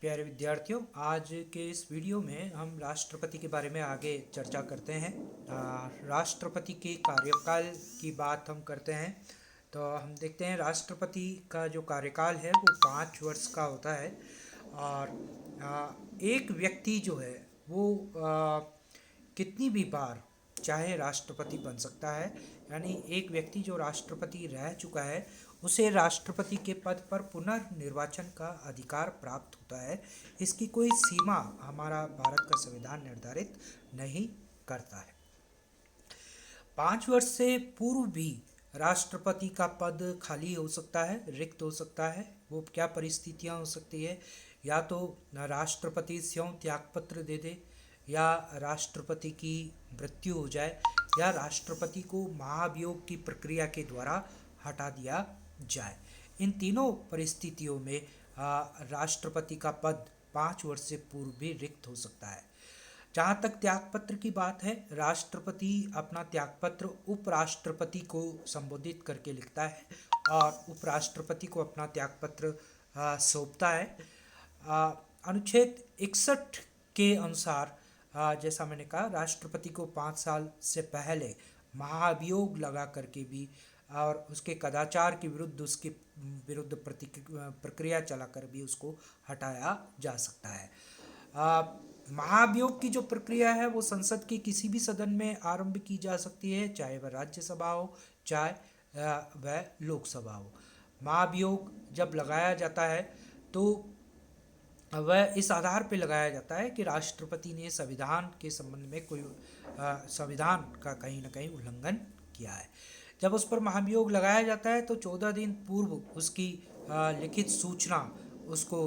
प्यारे विद्यार्थियों, आज के इस वीडियो में हम राष्ट्रपति के बारे में आगे चर्चा करते हैं। राष्ट्रपति के कार्यकाल की बात हम करते हैं। तो हम देखते हैं राष्ट्रपति का जो कार्यकाल है वो 5 वर्ष का होता है। और एक व्यक्ति जो है वो कितनी भी बार चाहे राष्ट्रपति बन सकता है। यानी एक व्यक्ति जो राष्ट्रपति रह चुका है उसे राष्ट्रपति के पद पर पुनर्निर्वाचन का अधिकार प्राप्त होता है। इसकी कोई सीमा हमारा भारत का संविधान निर्धारित नहीं करता है। 5 वर्ष से पूर्व भी राष्ट्रपति का पद खाली हो सकता है, रिक्त हो सकता है। वो क्या परिस्थितियां हो सकती है? या तो राष्ट्रपति स्वयं त्यागपत्र दे दे, या राष्ट्रपति की मृत्यु हो जाए, या राष्ट्रपति को महाभियोग की प्रक्रिया के द्वारा हटा दिया जाए। इन तीनों परिस्थितियों में राष्ट्रपति का पद 5 वर्ष से पूर्व भी रिक्त हो सकता है। जहाँ तक त्यागपत्र की बात है, राष्ट्रपति अपना त्यागपत्र उपराष्ट्रपति को संबोधित करके लिखता है और उपराष्ट्रपति को अपना त्यागपत्र सौंपता है। अनुच्छेद 61 के अनुसार जैसा मैंने कहा, राष्ट्रपति को 5 साल से पहले महाभियोग लगा करके भी और उसके कदाचार के विरुद्ध उसके विरुद्ध प्रक्रिया चलाकर भी उसको हटाया जा सकता है। महाभियोग की जो प्रक्रिया है वो संसद के किसी भी सदन में आरंभ की जा सकती है, चाहे वह राज्यसभा हो चाहे वह लोकसभा हो। महाभियोग जब लगाया जाता है तो वह इस आधार पर लगाया जाता है कि राष्ट्रपति ने संविधान के संबंध में कोई संविधान का कहीं ना कहीं उल्लंघन किया है। जब उस पर महाभियोग लगाया जाता है तो 14 दिन पूर्व उसकी लिखित सूचना उसको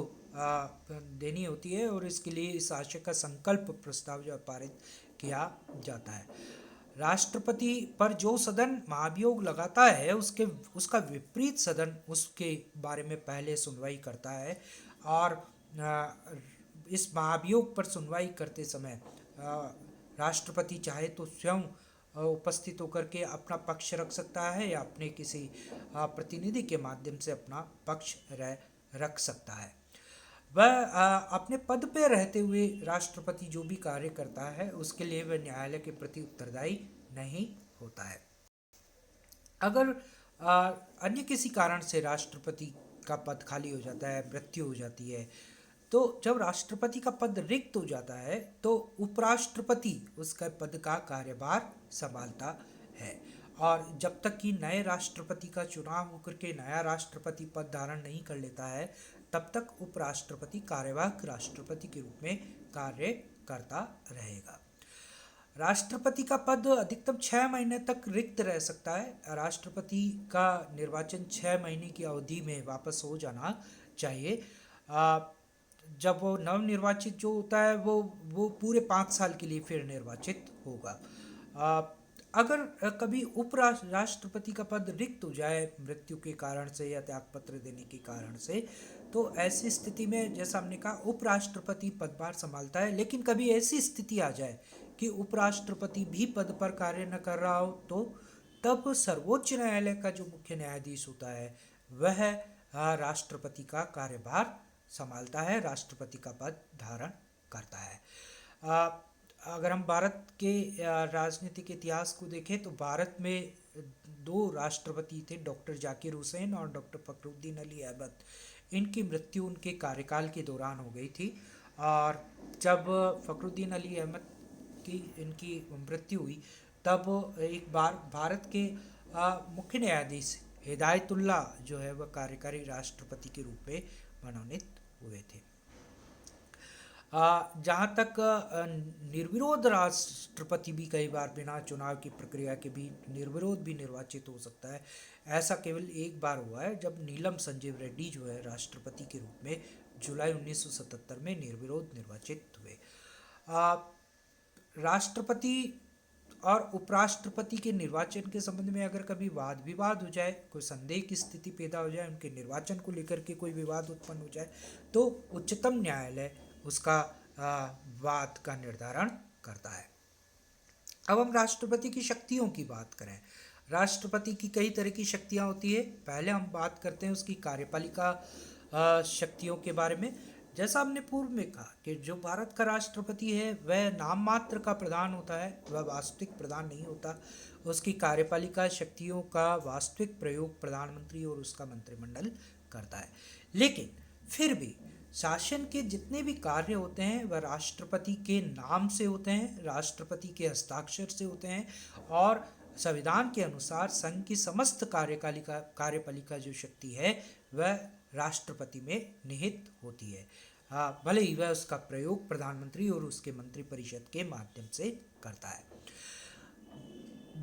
देनी होती है और इसके लिए इस आशय का संकल्प प्रस्ताव जो पारित किया जाता है। राष्ट्रपति पर जो सदन महाभियोग लगाता है उसका विपरीत सदन उसके बारे में पहले सुनवाई करता है और इस महाभियोग पर सुनवाई करते समय राष्ट्रपति चाहे तो स्वयं उपस्थित होकर के अपना पक्ष रख सकता है या अपने किसी प्रतिनिधि के माध्यम से अपना पक्ष रख सकता है। वह अपने पद पर रहते हुए राष्ट्रपति जो भी कार्य करता है उसके लिए वह न्यायालय के प्रति उत्तरदायी नहीं होता है। अगर अन्य किसी कारण से राष्ट्रपति का पद खाली हो जाता है, मृत्यु हो जाती है, तो जब राष्ट्रपति का पद रिक्त हो जाता है तो उपराष्ट्रपति उसका पद का कार्यभार संभालता है और जब तक कि नए राष्ट्रपति का चुनाव होकर के नया राष्ट्रपति पद धारण नहीं कर लेता है तब तक उपराष्ट्रपति कार्यवाहक राष्ट्रपति के रूप में कार्य करता रहेगा। राष्ट्रपति का पद अधिकतम 6 महीने तक रिक्त रह सकता है। राष्ट्रपति का निर्वाचन 6 महीने की अवधि में वापस हो जाना चाहिए। जब वो नवनिर्वाचित जो होता है वो पूरे 5 साल के लिए फिर निर्वाचित होगा। अगर कभी उपराष्ट्रपति का पद रिक्त हो जाए मृत्यु के कारण से या त्यागपत्र देने के कारण से, तो ऐसी स्थिति में जैसा हमने कहा उपराष्ट्रपति पदभार संभालता है। लेकिन कभी ऐसी स्थिति आ जाए कि उपराष्ट्रपति भी पद पर कार्य न कर रहा हो तो तब सर्वोच्च न्यायालय का जो मुख्य न्यायाधीश होता है वह राष्ट्रपति का कार्यभार संभालता है, राष्ट्रपति का पद धारण करता है। अगर हम भारत के राजनीतिक इतिहास को देखें तो भारत में 2 राष्ट्रपति थे, डॉक्टर जाकिर हुसैन और डॉक्टर फखरुद्दीन अली अहमद। इनकी मृत्यु उनके कार्यकाल के दौरान हो गई थी और जब फखरुद्दीन अली अहमद की इनकी मृत्यु हुई तब एक बार भारत के मुख्य न्यायाधीश हिदायतुल्ला जो है वह कार्यकारी राष्ट्रपति के रूप में मनोनीत हुए थे। जहाँ तक निर्विरोध राष्ट्रपति भी कई बार बिना चुनाव की प्रक्रिया के भी निर्विरोध भी निर्वाचित हो सकता है। ऐसा केवल एक बार हुआ है जब नीलम संजीव रेड्डी जो है राष्ट्रपति के रूप में जुलाई 1977 में निर्विरोध निर्वाचित हुए। राष्ट्रपति और उपराष्ट्रपति के निर्वाचन के संबंध में अगर कभी वाद विवाद हो जाए, कोई संदेह की स्थिति पैदा हो जाए, उनके निर्वाचन को लेकर के कोई विवाद उत्पन्न हो जाए तो उच्चतम न्यायालय उसका वाद का निर्धारण करता है। अब हम राष्ट्रपति की शक्तियों की बात करें। राष्ट्रपति की कई तरह की शक्तियां होती है। पहले हम बात करते हैं उसकी कार्यपालिका शक्तियों के बारे में। जैसा हमने पूर्व में कहा कि जो भारत का राष्ट्रपति है वह नाम मात्र का प्रधान होता है, वह वास्तविक प्रधान नहीं होता। उसकी कार्यपालिका शक्तियों का वास्तविक प्रयोग प्रधानमंत्री और उसका मंत्रिमंडल करता है। लेकिन फिर भी शासन के जितने भी कार्य होते हैं वह राष्ट्रपति के नाम से होते हैं, राष्ट्रपति के हस्ताक्षर से होते हैं, और संविधान के अनुसार संघ की समस्त कार्यपालिका जो शक्ति है वह राष्ट्रपति में निहित होती है। भले ही वह उसका प्रयोग प्रधानमंत्री और उसके मंत्रिपरिषद के माध्यम से करता है।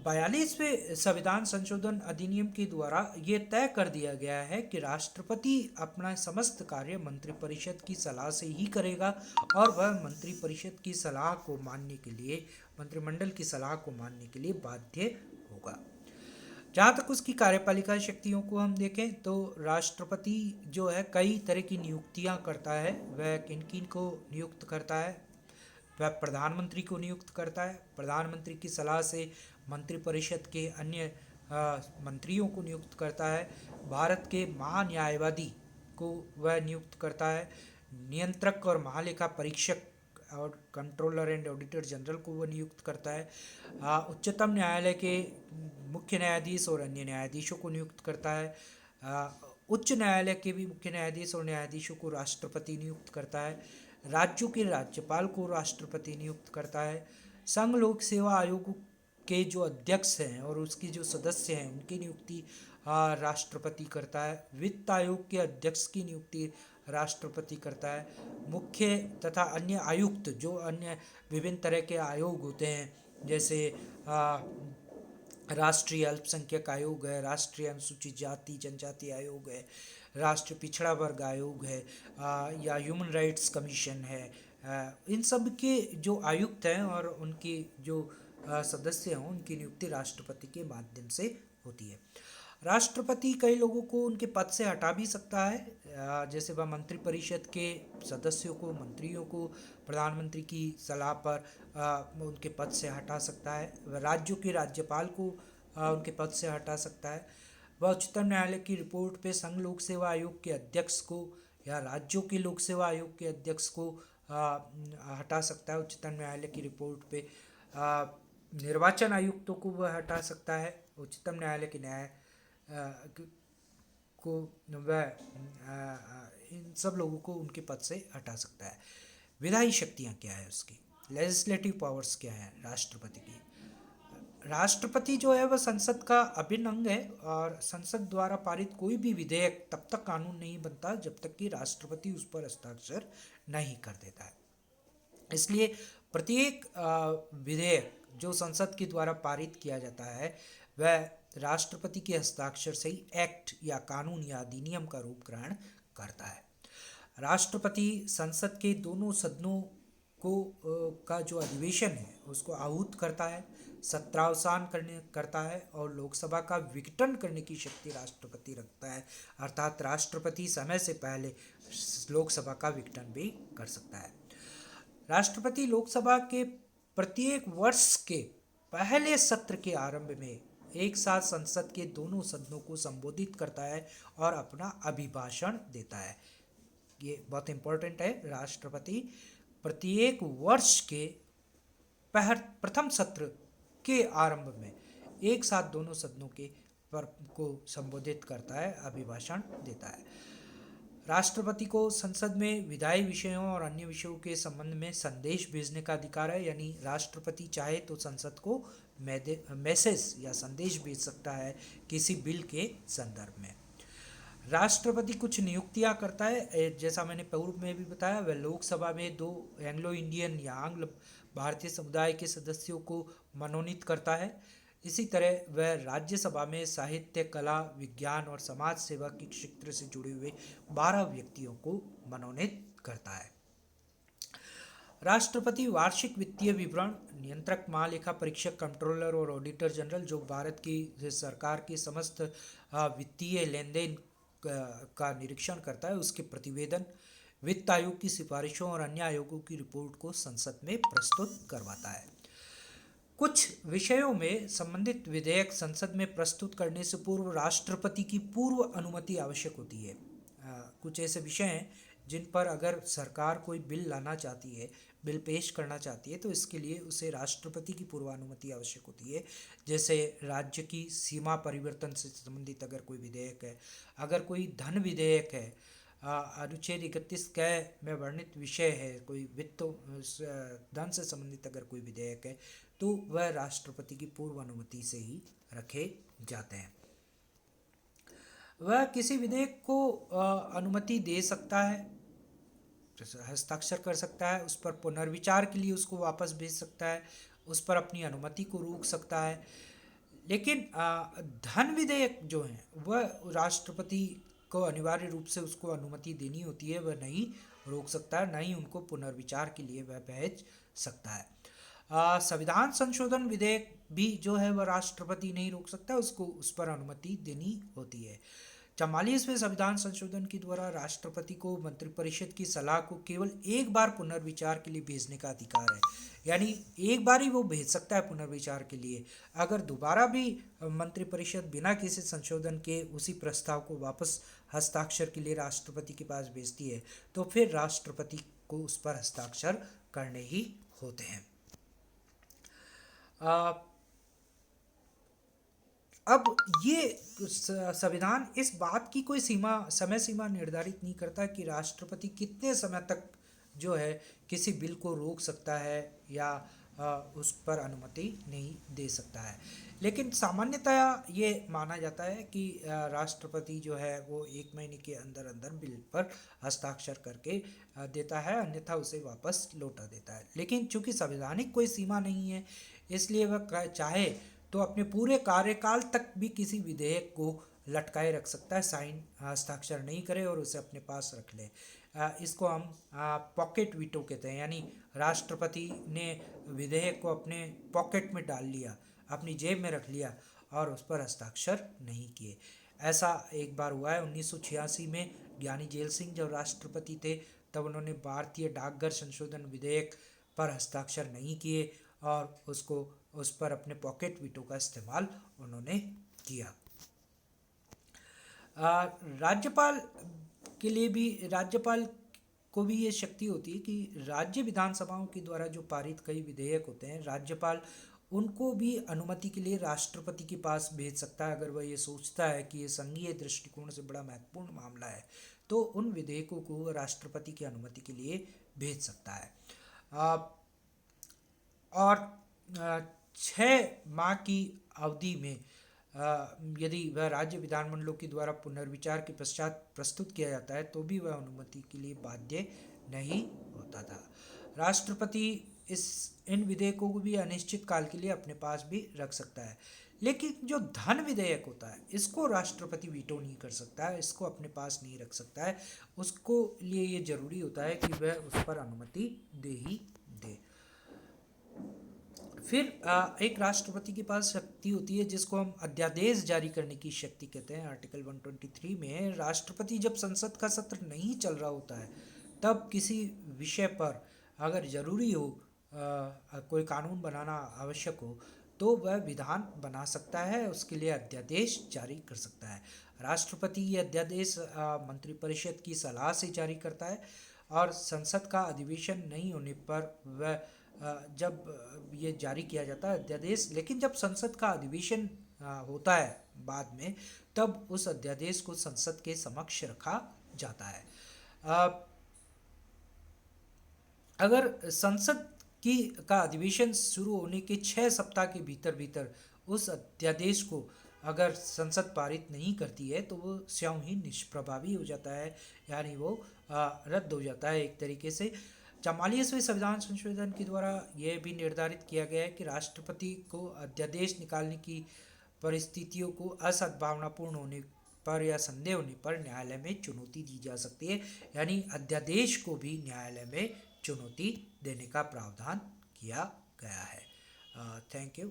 42वें संविधान संशोधन अधिनियम के द्वारा ये तय कर दिया गया है कि राष्ट्रपति अपना समस्त कार्य मंत्रिपरिषद की सलाह से ही करेगा और वह मंत्रिपरिषद की सलाह को मानने के लिए, मंत्रिमंडल की सलाह को मानने के लिए बाध्य होगा। जहाँ तक उसकी कार्यपालिका शक्तियों को हम देखें तो राष्ट्रपति जो है कई तरह की नियुक्तियाँ करता है। वह किन किन को नियुक्त करता है? वह प्रधानमंत्री को नियुक्त करता है। प्रधानमंत्री की सलाह से मंत्रिपरिषद के अन्य मंत्रियों को नियुक्त करता है। भारत के महान्यायवादी को वह नियुक्त करता है। नियंत्रक और महालेखा परीक्षक और कंट्रोलर एंड ऑडिटर जनरल को वह नियुक्त करता है। उच्चतम न्यायालय के मुख्य न्यायाधीश और अन्य न्यायाधीशों को नियुक्त करता है। उच्च न्यायालय के भी मुख्य न्यायाधीश और न्यायाधीशों को राष्ट्रपति नियुक्त करता है। राज्यों के राज्यपाल को राष्ट्रपति नियुक्त करता है। संघ लोक सेवा आयोग के जो अध्यक्ष हैं और उसकी जो सदस्य हैं उनकी नियुक्ति राष्ट्रपति करता है। वित्त आयोग के अध्यक्ष की नियुक्ति राष्ट्रपति करता है। मुख्य तथा अन्य आयुक्त जो अन्य विभिन्न तरह के आयोग होते हैं, जैसे राष्ट्रीय अल्पसंख्यक आयोग है, राष्ट्रीय अनुसूचित जाति जनजाति आयोग है, राष्ट्रीय पिछड़ा वर्ग आयोग है, या ह्यूमन राइट्स कमीशन है। इन सब के जो आयुक्त हैं और उनकी जो सदस्य हों उनकी नियुक्ति राष्ट्रपति के माध्यम से होती है। राष्ट्रपति कई लोगों को उनके पद से हटा भी सकता है, जैसे वह मंत्रिपरिषद के सदस्यों को, मंत्रियों को प्रधानमंत्री की सलाह पर उनके पद से हटा सकता है। वह राज्यों के राज्यपाल को उनके पद से हटा सकता है। वह उच्चतम न्यायालय की रिपोर्ट पे संघ लोक सेवा आयोग के अध्यक्ष को या राज्यों के लोक सेवा आयोग के अध्यक्ष को हटा सकता है। उच्चतम न्यायालय की रिपोर्ट पे निर्वाचन आयुक्तों को वह हटा सकता है। उच्चतम न्यायालय के न्याय को वह इन सब लोगों को उनके पद से हटा सकता है। विधायी शक्तियाँ क्या है उसकी, लेजिस्लेटिव पावर्स क्या है राष्ट्रपति की? राष्ट्रपति जो है वह संसद का अभिन्न अंग है और संसद द्वारा पारित कोई भी विधेयक तब तक कानून नहीं बनता जब तक कि राष्ट्रपति उस पर हस्ताक्षर नहीं कर देता है। इसलिए प्रत्येक विधेयक जो संसद के द्वारा पारित किया जाता है वह राष्ट्रपति के हस्ताक्षर से ही एक्ट या कानून या अधिनियम का रूप ग्रहण करता है। राष्ट्रपति संसद के दोनों सदनों को का जो अधिवेशन है उसको आहूत करता है, सत्रावसान करता है और लोकसभा का विघटन करने की शक्ति राष्ट्रपति रखता है। अर्थात राष्ट्रपति समय से पहले लोकसभा का विघटन भी कर सकता है। राष्ट्रपति लोकसभा के प्रत्येक वर्ष के पहले सत्र के आरंभ में एक साथ संसद के दोनों सदनों को संबोधित करता है और अपना अभिभाषण देता है। ये बहुत इंपॉर्टेंट है। राष्ट्रपति प्रत्येक वर्ष के प्रथम सत्र के आरंभ में एक साथ दोनों सदनों के को संबोधित करता है, अभिभाषण देता है। राष्ट्रपति को संसद में विधायी विषयों और अन्य विषयों के संबंध में संदेश भेजने का अधिकार है, यानी राष्ट्रपति चाहे तो संसद को मैसेज या संदेश भेज सकता है किसी बिल के संदर्भ में। राष्ट्रपति कुछ नियुक्तियां करता है, जैसा मैंने पूर्व में भी बताया। वह लोकसभा में 2 एंग्लो इंडियन या आंग्ल भारतीय समुदाय के सदस्यों को मनोनीत करता है। इसी तरह वह राज्यसभा में साहित्य, कला, विज्ञान और समाज सेवा के क्षेत्र से जुड़े हुए 12 व्यक्तियों को मनोनीत करता है। राष्ट्रपति वार्षिक वित्तीय विवरण, नियंत्रक, महालेखा परीक्षक, कंट्रोलर और ऑडिटर जनरल जो भारत की सरकार की समस्त वित्तीय लेन देन का निरीक्षण करता है, उसके प्रतिवेदन, वित्त आयोग की सिफारिशों और अन्य आयोगों की रिपोर्ट को संसद में प्रस्तुत करवाता है। कुछ विषयों में संबंधित विधेयक संसद में प्रस्तुत करने से पूर्व राष्ट्रपति की पूर्व अनुमति आवश्यक होती है। कुछ ऐसे विषय हैं जिन पर अगर सरकार कोई बिल लाना चाहती है, बिल पेश करना चाहती है, तो इसके लिए उसे राष्ट्रपति की पूर्वानुमति आवश्यक होती है। जैसे राज्य की सीमा परिवर्तन से संबंधित अगर कोई विधेयक है, अगर कोई धन विधेयक है, अनुच्छेद 31 क में वर्णित विषय है, कोई वित्त धन से संबंधित अगर कोई विधेयक है, तो वह राष्ट्रपति की पूर्व अनुमति से ही रखे जाते हैं। वह किसी विधेयक को अनुमति दे सकता है, हस्ताक्षर कर सकता है, उस पर पुनर्विचार के लिए उसको वापस भेज सकता है, उस पर अपनी अनुमति को रोक सकता है। लेकिन धन विधेयक जो हैं वह राष्ट्रपति को अनिवार्य रूप से उसको अनुमति देनी होती है, वह नहीं रोक सकता है, ना ही उनको पुनर्विचार के लिए वह भेज सकता है। संविधान संशोधन विधेयक भी जो है वह राष्ट्रपति नहीं रोक सकता, उसको उस पर अनुमति देनी होती है। 44वें संविधान संशोधन के द्वारा राष्ट्रपति को मंत्रिपरिषद की सलाह को केवल एक बार पुनर्विचार के लिए भेजने का अधिकार है, यानी एक बार ही वो भेज सकता है पुनर्विचार के लिए। अगर दोबारा भी मंत्रिपरिषद बिना किसी संशोधन के उसी प्रस्ताव को वापस हस्ताक्षर के लिए राष्ट्रपति के पास भेजती है, तो फिर राष्ट्रपति को उस पर हस्ताक्षर करने ही होते हैं। अब ये संविधान इस बात की कोई समय सीमा निर्धारित नहीं करता कि राष्ट्रपति कितने समय तक जो है किसी बिल को रोक सकता है या उस पर अनुमति नहीं दे सकता है। लेकिन सामान्यतया ये माना जाता है कि राष्ट्रपति जो है वो 1 महीने के अंदर अंदर बिल पर हस्ताक्षर करके देता है, अन्यथा उसे वापस लौटा देता है। लेकिन चूंकि संवैधानिक कोई सीमा नहीं है, इसलिए वह चाहे तो अपने पूरे कार्यकाल तक भी किसी विधेयक को लटकाए रख सकता है, साइन हस्ताक्षर नहीं करे और उसे अपने पास रख ले। इसको हम पॉकेट वीटो कहते हैं, यानी राष्ट्रपति ने विधेयक को अपने पॉकेट में डाल लिया, अपनी जेब में रख लिया और उस पर हस्ताक्षर नहीं किए। ऐसा एक बार हुआ है 1986 में। ज्ञानी जेल सिंह जब राष्ट्रपति थे तब उन्होंने भारतीय डाकघर संशोधन विधेयक पर हस्ताक्षर नहीं किए और उसको उस पर अपने पॉकेट वीटो का इस्तेमाल उन्होंने किया। राज्यपाल के लिए भी, राज्यपाल को भी ये शक्ति होती है कि राज्य विधानसभाओं के द्वारा जो पारित कई विधेयक होते हैं, राज्यपाल उनको भी अनुमति के लिए राष्ट्रपति के पास भेज सकता है। अगर वह ये सोचता है कि ये संघीय दृष्टिकोण से बड़ा महत्वपूर्ण मामला है, तो उन विधेयकों को राष्ट्रपति की अनुमति के लिए भेज सकता है। और 6 माह की अवधि में यदि वह राज्य विधानमंडलों के द्वारा पुनर्विचार के पश्चात प्रस्तुत किया जाता है, तो भी वह अनुमति के लिए बाध्य नहीं होता था। राष्ट्रपति इन विधेयकों को भी अनिश्चित काल के लिए अपने पास भी रख सकता है। लेकिन जो धन विधेयक होता है, इसको राष्ट्रपति वीटो नहीं कर सकता है, इसको अपने पास नहीं रख सकता है। उसको लिए ये जरूरी होता है कि वह उस पर अनुमति दे ही दे। फिर एक राष्ट्रपति के पास शक्ति होती है जिसको हम अध्यादेश जारी करने की शक्ति कहते हैं। आर्टिकल 123 में राष्ट्रपति जब संसद का सत्र नहीं चल रहा होता है, तब किसी विषय पर अगर जरूरी हो, कोई कानून बनाना आवश्यक हो, तो वह विधान बना सकता है, उसके लिए अध्यादेश जारी कर सकता है। राष्ट्रपति ये अध्यादेश मंत्रिपरिषद की सलाह से जारी करता है और संसद का अधिवेशन नहीं होने पर वह जब ये जारी किया जाता है अध्यादेश, लेकिन जब संसद का अधिवेशन होता है बाद में, तब उस अध्यादेश को संसद के समक्ष रखा जाता है। अगर संसद का अधिवेशन शुरू होने के 6 सप्ताह के भीतर उस अध्यादेश को अगर संसद पारित नहीं करती है, तो वो स्वयं ही निष्प्रभावी हो जाता है, यानी वो रद्द हो जाता है एक तरीके से। 44वें संविधान संशोधन के द्वारा यह भी निर्धारित किया गया है कि राष्ट्रपति को अध्यादेश निकालने की परिस्थितियों को असद्भावनापूर्ण होने पर या संदेह होने पर न्यायालय में चुनौती दी जा सकती है, यानी अध्यादेश को भी न्यायालय में चुनौती देने का प्रावधान किया गया है। Thank you.